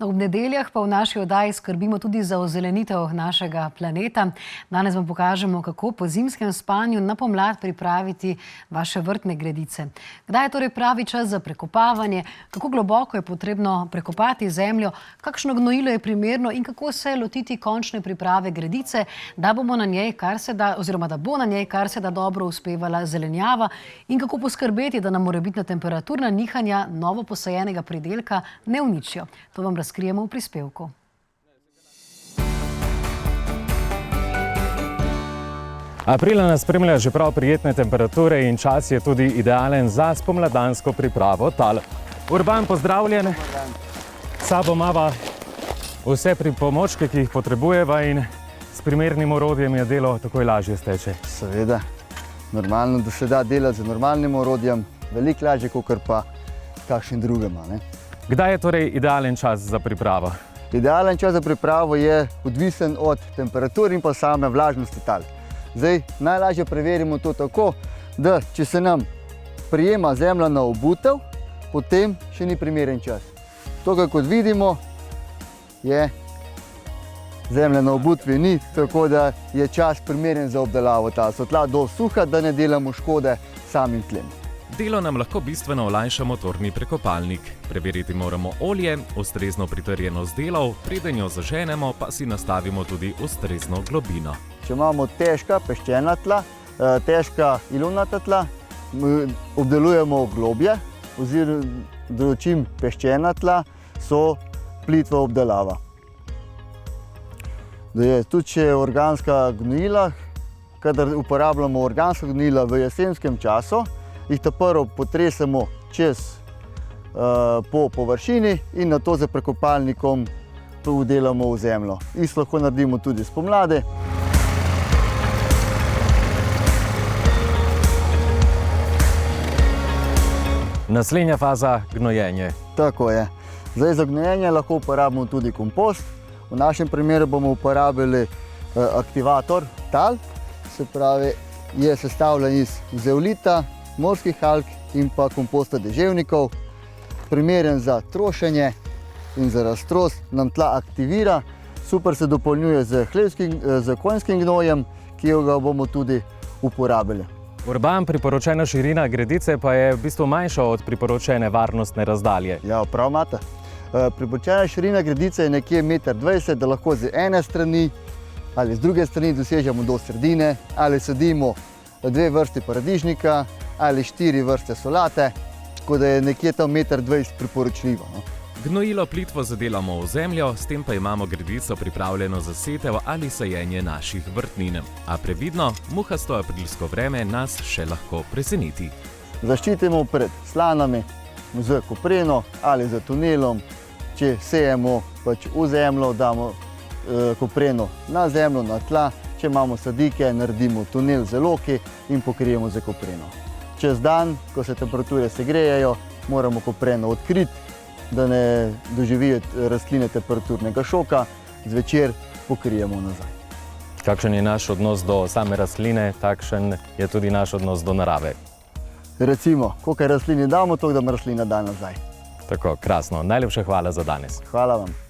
Ob nedeljah pa v naši oddaji skrbimo tudi za ozelenitev našega planeta. Danes vam pokažemo, kako po zimskem spanju na pomlad pripraviti vaše vrtne gredice. Kdaj je torej pravi čas za prekopavanje, kako globoko je potrebno prekopati zemljo, kakšno gnojilo je primerno in kako se lotiti končne priprave gredice, da bomo na njej kar se da, oziroma da bo na njej kar se da dobro uspevala zelenjava in kako poskrbeti, da nam morebitna temperaturna nihanja novo posajenega pridelka ne uničijo. To vam razkrijemo v prispevku. Aprila nas spremlja že prav prijetne temperature in čas je tudi idealen za spomladansko pripravo tal. Urban, pozdravljen. Sabo imava vse pripomočke, ki jih potrebujeva in s primernim orodjem je delo takoj lažje steče. Seveda, normalno, da se da delati z normalnim orodjem, veliko lažje, kakor pa kakšnim drugim. Kdaj je torej idealen čas za pripravo? Idealen čas za pripravo je odvisen od temperatur in pa same vlažnosti tal. Zdaj, najlažje preverimo to tako, da če se nam prijema zemlja na obutev, potem še ni primeren čas. Tukaj, kot vidimo, je zemlja na obutvi ni, tako da je čas primeren za obdelavo tal. So tla dovolj suha, da ne delamo škode samim tlem. Delo nam lahko bistveno olajša motorni prekopalnik. Preveriti moramo olje, ustrezno pritrjenost delov, preden jo zaženemo, pa si nastavimo tudi ustrezno globino. Če imamo težka peščena tla, težka ilunata tla, obdelujemo globje, oziroma določim peščena tla, so plitva obdelava. Tudi če je organska gnojila, kadar uporabljamo organska gnojila v jesenskem času, jih prvo potresemo po površini in nato z prekopalnikom vdelamo v zemljo. Isto lahko naredimo tudi spomladi. Naslednja faza, gnojenje. Tako je. Zdaj za gnojenje lahko uporabimo tudi kompost. V našem primeru bomo uporabili aktivator tal, se pravi, je sestavljen iz zeolita, morskih alg in pa komposta deževnikov. Primeren za trošenje in za raztros, nam tla aktivira, super se dopolnjuje z konjskim gnojem, ki ga bomo tudi uporabili. Urban, priporočena širina gredice pa je v bistvu manjša od priporočene varnostne razdalje. Ja, prav imate. Priporočena širina gredice je nekje 1,20 m, da lahko z ene strani ali z druge strani dosežemo do sredine, ali sadimo 2 vrsti paradižnika ali 4 vrste solate, tako da je nekje tam 1,20 m priporočljivo. Gnojilo plitvo zadelamo v zemljo, s tem pa imamo gredico pripravljeno za setev ali sajenje naših vrtnin. A previdno, muhasto aprilsko vreme nas še lahko preseneti. Zaščitimo pred slanami z kopreno ali z tunelom. Če sejemo v zemljo, damo kopreno na zemljo, na tla. Če imamo sadike, naredimo tunel z loki in pokrijemo z kopreno. Čez dan, ko se temperature segrejejo, moramo kopreno odkriti, da ne doživijo rastline temperaturnega šoka, zvečer pokrijemo nazaj. Kakšen je naš odnos do same rastline, takšen je tudi naš odnos do narave. Recimo, koliko rastlini damo, toliko da nam rastlina da nazaj. Tako, krasno. Najlepša hvala za danes. Hvala vam.